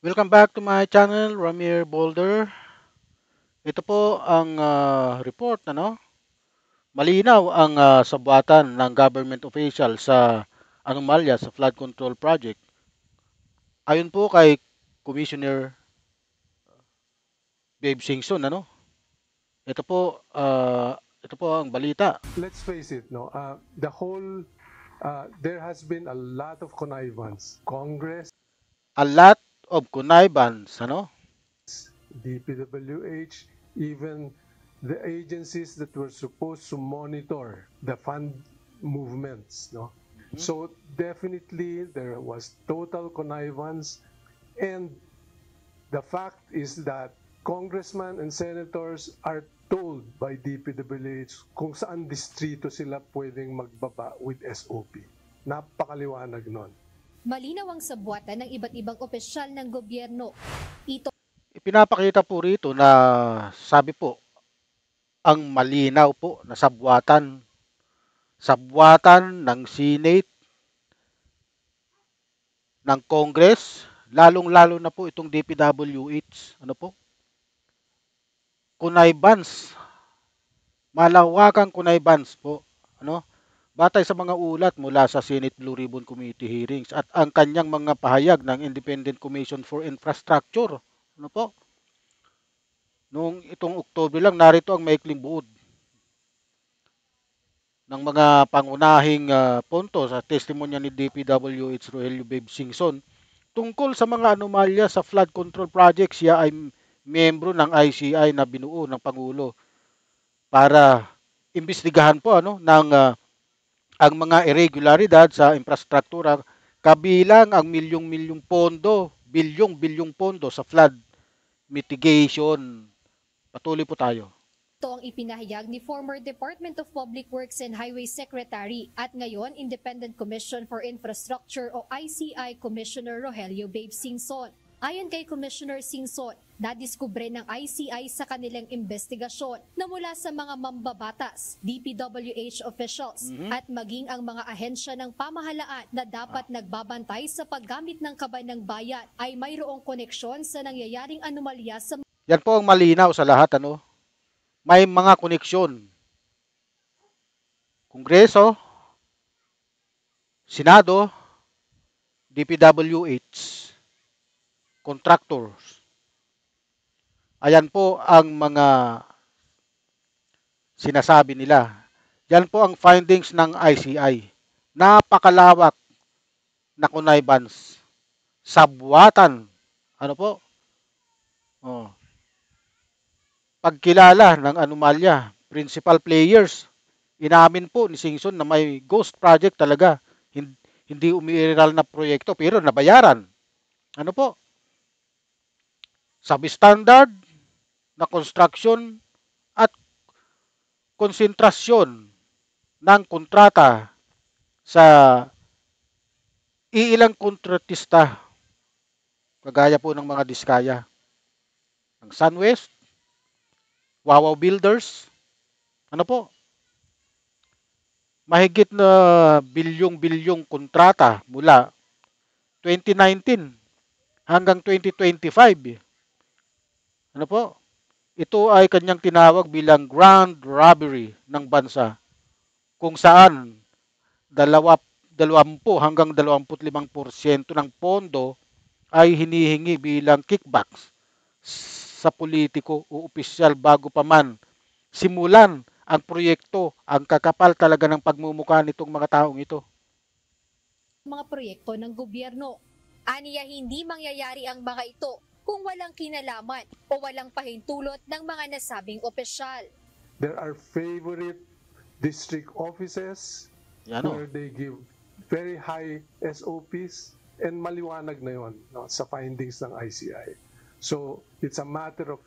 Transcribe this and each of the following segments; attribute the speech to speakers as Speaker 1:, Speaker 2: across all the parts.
Speaker 1: Welcome back to my channel, Ramir Boulder. Ito po ang report, Malinaw ang sabwatan ng government official sa anomalya sa flood control project. Ayon po kay Commissioner Babe Singson, Ito po, ito po ang balita.
Speaker 2: Let's face it, no, there has been a lot of connivance. Congress,
Speaker 1: A lot of connivance,
Speaker 2: DPWH, even the agencies that were supposed to monitor the fund movements, no. So definitely there was total connivance, and the fact is that congressmen and senators are told by DPWH kung saan distrito sila pwedeng magbaba with SOP. Napakaliwanag nun.
Speaker 3: Malinaw ang sabwatan ng iba't ibang opisyal ng gobyerno. Ito
Speaker 1: Ipinapakita po rito na sabi po, ang malinaw po na sabwatan ng Senate, ng Congress, lalong-lalo na po itong DPWH, connivance, malawakang connivance po, batay sa mga ulat mula sa Senate Blue Ribbon Committee hearings at ang kanyang mga pahayag ng Independent Commission for Infrastructure, Noong itong Oktubre lang, narito ang maikling buod ng mga pangunahing punto sa testimonya ni DPWH Rogelio Babe Singson tungkol sa mga anomalya sa flood control project. Siya ay miyembro ng ICI na binuo ng Pangulo para imbestigahan po ang mga irregularidad sa infrastruktura, kabilang ang bilyong-bilyong pondo sa flood mitigation. Patuloy po tayo.
Speaker 3: ang ipinahayag ni former Department of Public Works and Highway Secretary at ngayon Independent Commission for Infrastructure o ICI Commissioner Rogelio Babe Singson. Ayon kay Commissioner Singson, nadiskubre ng ICI sa kanilang investigasyon na mula sa mga mambabatas, DPWH officials at maging ang mga ahensya ng pamahalaan na dapat nagbabantay sa paggamit ng kabay ng bayan ay mayroong koneksyon sa nangyayaring anomalya sa
Speaker 1: Yan po ang malinaw sa lahat, May mga koneksyon. Kongreso, Senado, DPWH, contractors. Ayan po ang mga sinasabi nila. Yan po ang findings ng ICI. Napakalawak na connivance. Sabwatan. Pagkilala ng anomalya, principal players. Inamin po ni Singson na may ghost project talaga. Hindi umiiral na proyekto pero nabayaran. Substandard na construction at konsentrasyon ng kontrata sa iilang kontratista kagaya po ng mga diskaya ng SunWest, Wawaw Builders, mahigit na bilyong-bilyong kontrata mula 2019 hanggang 2025. Ito ay kanyang tinawag bilang grand robbery ng bansa kung saan 20 hanggang 25% ng pondo ay hinihingi bilang kickbacks sa politiko o opisyal bago pa man simulan ang proyekto. Ang kakapal talaga ng pagmumukha nitong mga taong ito.
Speaker 3: Mga proyekto ng gobyerno. Aniya hindi mangyayari ang mga ito kung walang kinalaman o walang pahintulot ng mga nasabing opisyal.
Speaker 2: There are favorite district offices where they give very high SOPs, and maliwanag na yun sa findings ng ICI. So it's a matter of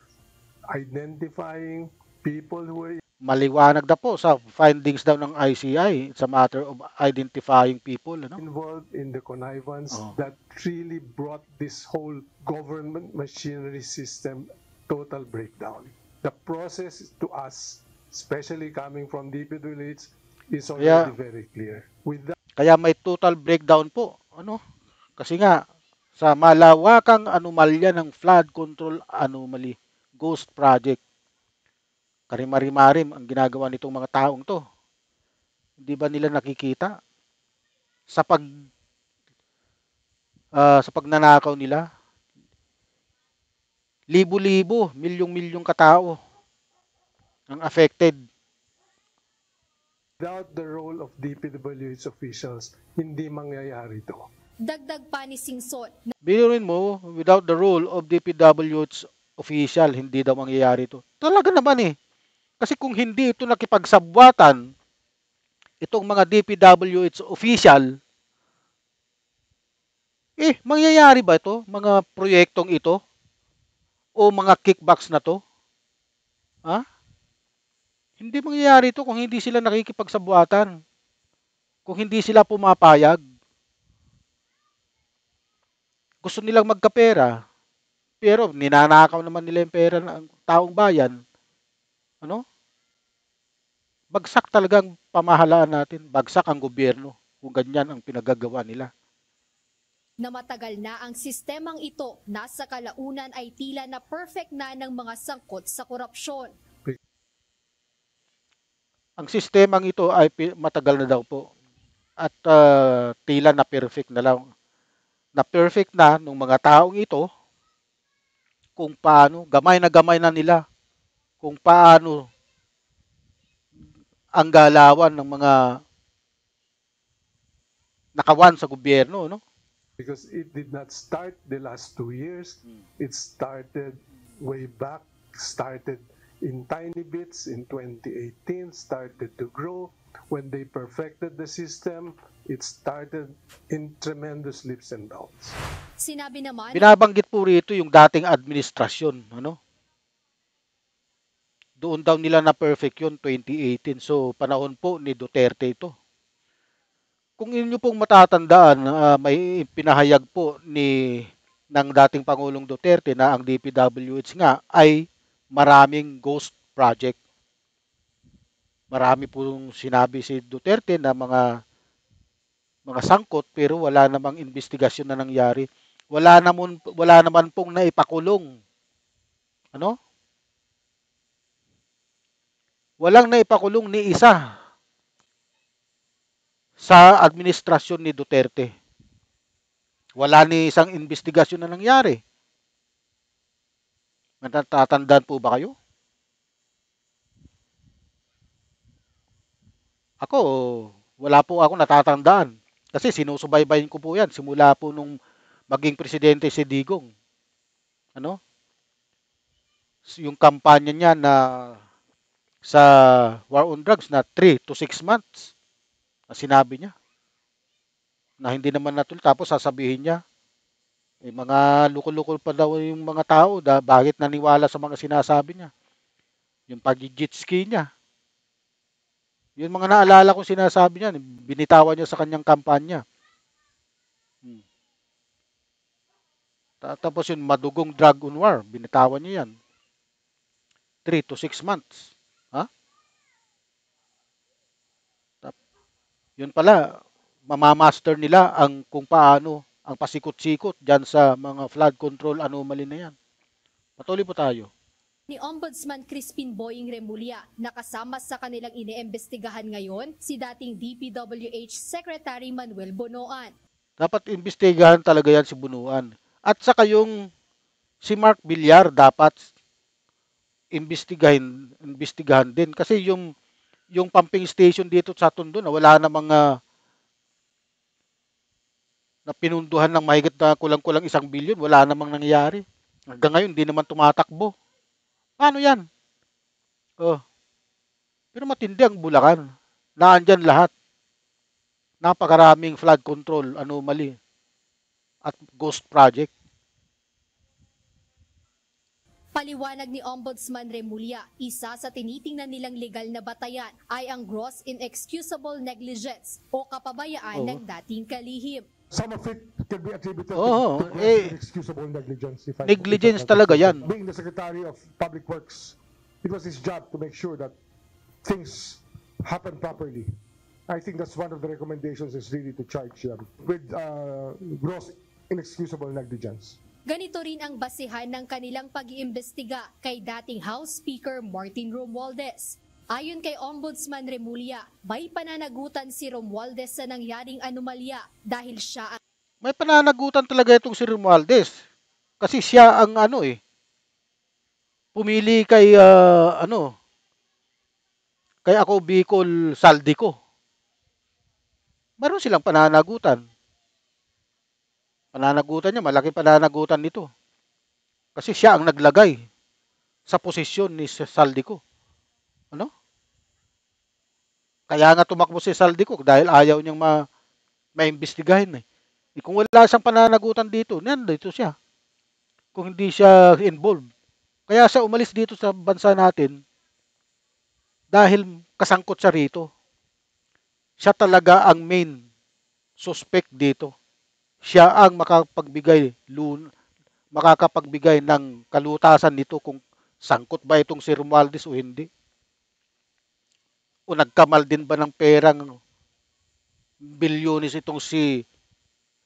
Speaker 2: identifying people who are
Speaker 1: maliwanag na po sa findings daw ng ICI. It's a matter of identifying people
Speaker 2: involved in the connivance that really brought this whole government machinery system total breakdown. The process to us, especially coming from DPWH, is already very clear. With that,
Speaker 1: kaya may total breakdown po. Kasi nga sa malawakang anomalya ng flood control anomaly, ghost project. Karimari-marim ang ginagawa nitong mga taong to. Hindi ba nila nakikita sa sa pagnanakaw nila? Libo-libo, milyong-milyong katao ang affected.
Speaker 2: Without the role of DPWH officials, hindi mangyayari ito.
Speaker 3: Dagdag pa ni Singson na
Speaker 1: Biruin mo, without the role of DPWH official, hindi daw mangyayari ito. Talaga naman eh. Kasi kung hindi ito nakipagsabwatan, itong mga DPWH official, mangyayari ba ito? Mga proyektong ito? O mga kickbacks na to? Ha? Hindi mangyayari ito kung hindi sila nakikipagsabwatan. Kung hindi sila pumapayag. Gusto nilang magkapera, pero ninanakaw naman nila yung pera ng taong bayan. Ano? Bagsak talagang pamahalaan natin. Bagsak ang gobyerno kung ganyan ang pinagagawa nila.
Speaker 3: na matagal na ang sistemang ito nasa kalaunan ay tila na perfect na ng mga sangkot sa korupsyon.
Speaker 1: Ang sistemang ito ay matagal na daw po. At tila na perfect na lang. Na perfect na ng mga taong ito kung paano, gamay na nila kung paano ang galawan ng mga nakawan sa gobyerno, no?
Speaker 2: Because it did not start the last 2 years. It started way back, started in tiny bits in 2018, started to grow. When they perfected the system, it started in tremendous leaps and bounds.
Speaker 3: Sinabi naman
Speaker 1: Binabanggit po rito yung dating administrasyon, ano? Doon daw nila na perfect yun 2018. So panahon po ni Duterte ito. Kung inyo pong matatandaan, may pinahayag po ng dating Pangulong Duterte na ang DPWH nga ay maraming ghost project. Marami pong sinabi si Duterte na mga sangkot pero wala namang investigasyon na nangyari. Wala naman pong naipakulong. Ano? Walang naipakulong ni isa sa administrasyon ni Duterte. Wala ni isang investigasyon na nangyari. Natatandaan po ba kayo? Ako, wala po ako natatandaan. Kasi sinusubaybayin ko po yan. Simula po nung maging presidente si Digong. Ano? Yung kampanya niya na sa war on drugs na 3 to 6 months. Na sinabi niya. Na hindi naman natuloy. Tapos sasabihin niya, mga lukol-lukol pa daw yung mga tao. Bakit naniwala sa mga sinasabi niya? Yung pag-jet ski niya. Yung mga naalala ko sinasabi niya, binitawan niya sa kanyang kampanya. Tapos yung madugong drug on war, binitawan niya yan. 3 to 6 months. Ha? Yun pala, mamamaster nila kung paano ang pasikot-sikot dyan sa mga flood control anomaly na yan. Patuloy po tayo.
Speaker 3: ni Ombudsman Crispin Boying Remulla na kasama sa kanilang iniimbestigahan ngayon si dating DPWH Secretary Manuel Bonoan.
Speaker 1: Dapat imbestigahan talaga yan si Bunuan. At saka yung si Mark Villar dapat imbestigahan din. Kasi yung pumping station dito sa Tondo na wala namang na pinunduhan ng mahigit na kulang-kulang 1 bilyon, wala namang nangyayari. Hanggang ngayon, hindi naman tumatakbo. Paano yan? Pero matindi ang Bulacan. Naandyan lahat. Napakaraming flood control anomaly at ghost project.
Speaker 3: Paliwanag ni Ombudsman Remulla, isa sa tinitingnan nilang legal na batayan ay ang gross inexcusable negligence o kapabayaan ng dating kalihim.
Speaker 4: Some of it can be attributed
Speaker 1: Oo,
Speaker 4: to gross inexcusable negligence.
Speaker 1: negligence talaga yan.
Speaker 4: Being the Secretary of Public Works, it was his job to make sure that things happen properly. I think that's one of the recommendations is really to charge them with gross inexcusable negligence.
Speaker 3: Ganito rin ang basihan ng kanilang pag-iimbestiga kay dating House Speaker Martin Romualdez. Ayon kay Ombudsman Remulla, may pananagutan si Romualdez sa nangyaring anomalya dahil siya ang
Speaker 1: May pananagutan talaga itong si Romualdez. Kasi siya ang pumili kay kay Ako Bicol Saldico. Meron silang pananagutan. Pananagutan niya, malaki pananagutan nito. Kasi siya ang naglagay sa posisyon ni Saldico. Ano? Kaya nga tumakbo si Saldico dahil ayaw niyang maimbestigahin. Kung wala siyang pananagutan dito, nandito siya. Kung hindi siya involved. Kaya siya umalis dito sa bansa natin dahil kasangkot siya rito. Siya talaga ang main suspect dito. Siya ang makakapagbigay ng kalutasan nito kung sangkot ba itong si Romualdez o hindi. O nagkamal din ba ng perang bilyones itong si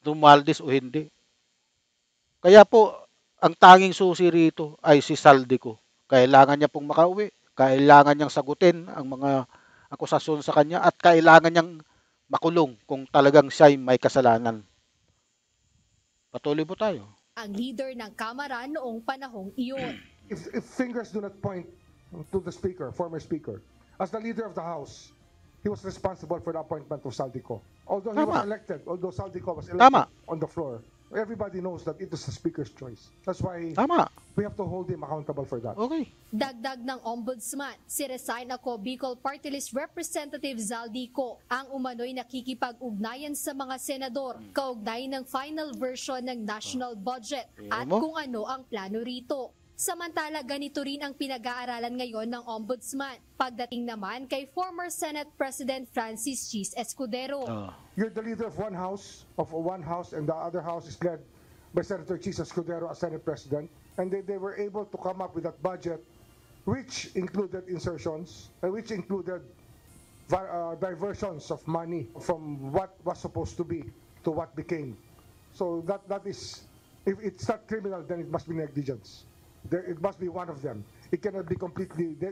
Speaker 1: Romualdez o hindi. Kaya po, ang tanging susi rito ay si Saldico. Kailangan niya pong makauwi. Kailangan niyang sagutin ang mga akusasyon sa kanya at kailangan niyang makulong kung talagang siya'y may kasalanan. Patuloy po tayo.
Speaker 3: ang leader ng Kamara noong panahong iyon.
Speaker 4: If fingers do not point to the speaker, former speaker, as the leader of the House, he was responsible for the appointment of Saldico. Although he was elected, although Saldico was elected on the floor, everybody knows that it was the speaker's choice. That's why we have to hold him accountable for that.
Speaker 1: Okay.
Speaker 3: Dagdag ng ombudsman, si Resign Ako Bicol Party List Representative Zaldico ang umano'y nakikipag-ugnayan sa mga senador kaugnay ng final version ng national budget at kung ano ang plano rito. Samantala, ganito rin ang pinag-aaralan ngayon ng ombudsman. Pagdating naman kay former Senate President Francis Chis Escudero.
Speaker 4: You're the leader of one house, and the other house is led by Senator Chis Escudero as Senate President, and they were able to come up with that budget, which included insertions, and which included diversions of money from what was supposed to be to what became. So that is, if it's not criminal, then it must be negligence. It must be one of them. It cannot be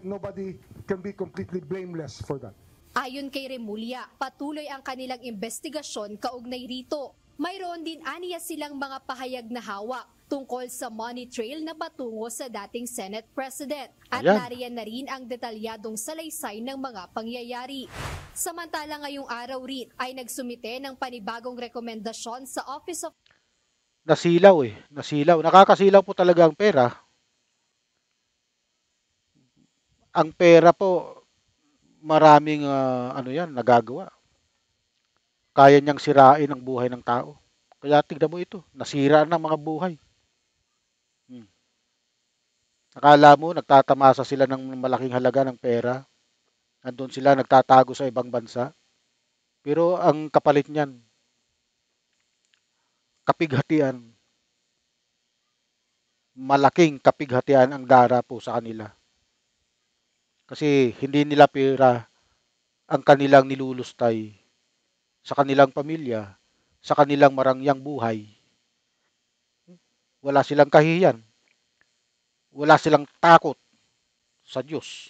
Speaker 4: nobody can be completely blameless for that.
Speaker 3: Ayon kay Remulla, patuloy ang kanilang investigasyon kaugnay rito. Mayroon din aniya silang mga pahayag na hawak tungkol sa money trail na patungo sa dating Senate President. At nariyan na rin ang detalyadong salaysay ng mga pangyayari. Samantala ngayong araw rin ay nagsumite ng panibagong rekomendasyon sa Office of
Speaker 1: Nasilaw. Nakakasilaw po talaga ang pera. Ang pera po, maraming nagagawa. Kaya niyang sirain ang buhay ng tao. Kaya tignan mo ito, nasira ng mga buhay. Akala mo, nagtatamasa sila ng malaking halaga ng pera. Nandun sila nagtatago sa ibang bansa. Pero ang kapalit niyan, kapighatian. Malaking kapighatian ang dara po sa kanila. Kasi hindi nila pera ang kanilang nilulustay sa kanilang pamilya, sa kanilang marangyang buhay. Wala silang kahihiyan. Wala silang takot sa Diyos.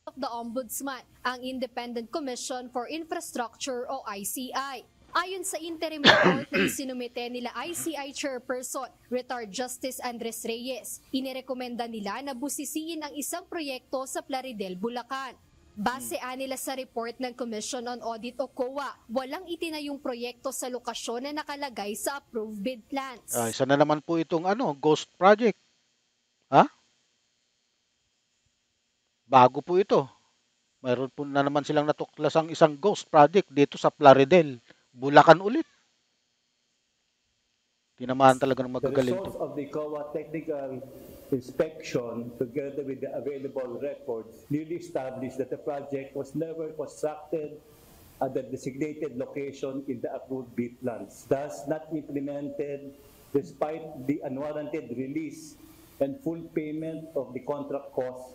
Speaker 3: Of the Ombudsman, ang Independent Commission for Infrastructure o ICI. Ayon sa interim report na isinumite nila ICI Chairperson, Retired Justice Andres Reyes, inirekomenda nila na busisiin ang isang proyekto sa Plaridel, Bulacan. Base nila sa report ng Commission on Audit o COA, walang itinayong proyekto sa lokasyon na nakalagay sa approved bid plans.
Speaker 1: Isa na naman po itong ghost project. Bago po ito. Mayroon po na naman silang natuklasang isang ghost project dito sa Plaridel, Bulacan ulit. Tinamaan talaga ng magagaling.
Speaker 5: The results of the COA technical inspection, together with the available records, clearly established that the project was never constructed at the designated location in the approved bid plans, thus not implemented despite the unwarranted release and full payment of the contract cost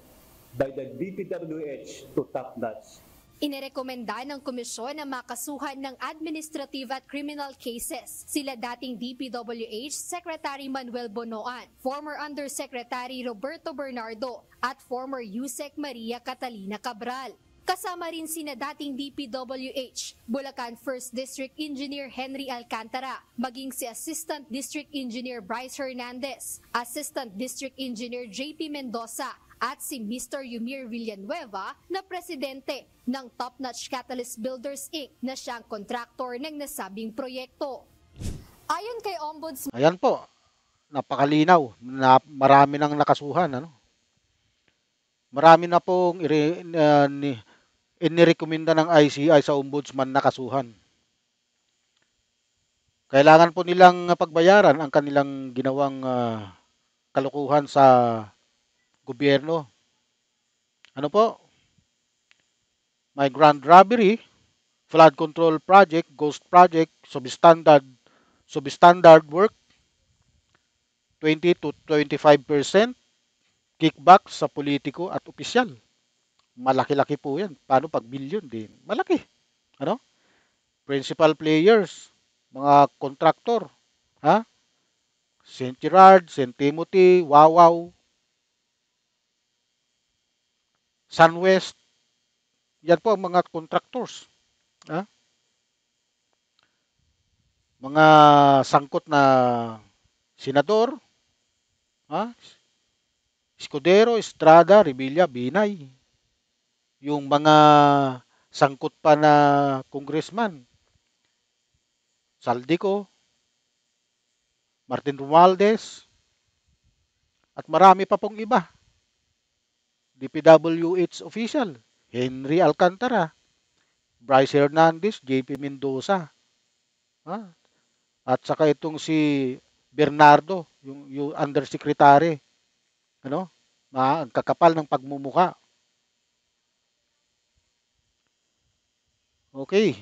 Speaker 5: by the DPWH to Top Notch.
Speaker 3: Inirekomenda ng komisyon na makasuhan ng administrative at criminal cases sila dating DPWH Secretary Manuel Bonoan, former Undersecretary Roberto Bernardo at former USEC Maria Catalina Cabral. Kasama rin sina dating DPWH, Bulacan 1st District Engineer Henry Alcantara, maging si Assistant District Engineer Bryce Hernandez, Assistant District Engineer JP Mendoza, at si Mr. Yumir Villanueva na presidente ng Top Notch Catalyst Builders Inc. na siyang kontraktor ng nasabing proyekto. Ayon kay Ombudsman,
Speaker 1: ayan po, napakalinaw, marami nang nakasuhan. Marami na pong inirekomenda ng ICI sa Ombudsman na kasuhan. Kailangan po nilang pagbayaran ang kanilang ginawang kalukuhan sa gobyerno. Ano po? May grand robbery, flood control project, ghost project, substandard work, 20 to 25% kickback sa politiko at opisyal. Malaki-laki po yan. Paano pag billion? Din malaki. Ano? Principal players, mga kontraktor, St. Gerard, St. Timothy, Wawaw, SunWest, yan po ang mga contractors. Mga sangkot na senador, Escudero, Estrada, Revilla, Binay. Yung mga sangkot pa na congressman, Saldico, Martin Romualdez, at marami pa pong iba. DPWH official, Henry Alcantara, Bryce Hernandez, JP Mendoza. At saka itong si Bernardo, yung undersecretary. Ang kakapal ng pagmumuka. Okay.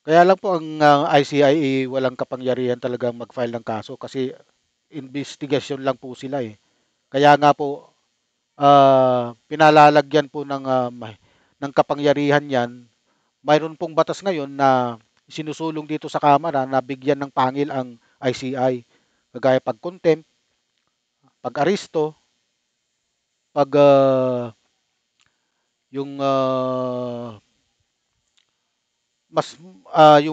Speaker 1: Kaya lang po ang ICI walang kapangyarihan talagang mag-file ng kaso kasi investigation lang po sila eh. Kaya nga po pinalalagyan po ng kapangyarihan yan. Mayroon pong batas ngayon na sinusulong dito sa Kamara na bigyan ng pangil ang ICI. Kagaya pag contempt, pag aresto, pag yung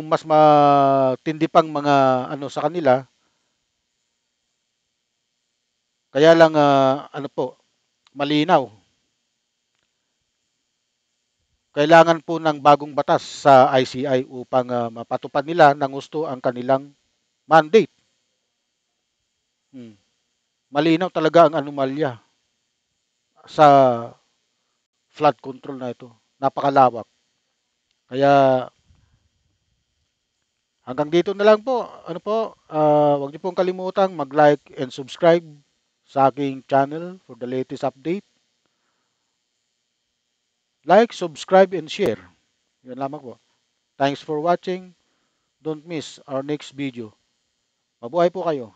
Speaker 1: mas matindi pang mga sa kanila. Kaya lang malinaw. Kailangan po ng bagong batas sa ICI upang mapatupad nila ng gusto ang kanilang mandate. Malinaw talaga ang anomalya sa flood control na ito. Napakalawak. Kaya hanggang dito na lang po. Huwag niyo pong kalimutang mag-like and subscribe sa aking channel for the latest update. Like, subscribe, and share. Yan lamang po. Thanks for watching. Don't miss our next video. Mabuhay po kayo.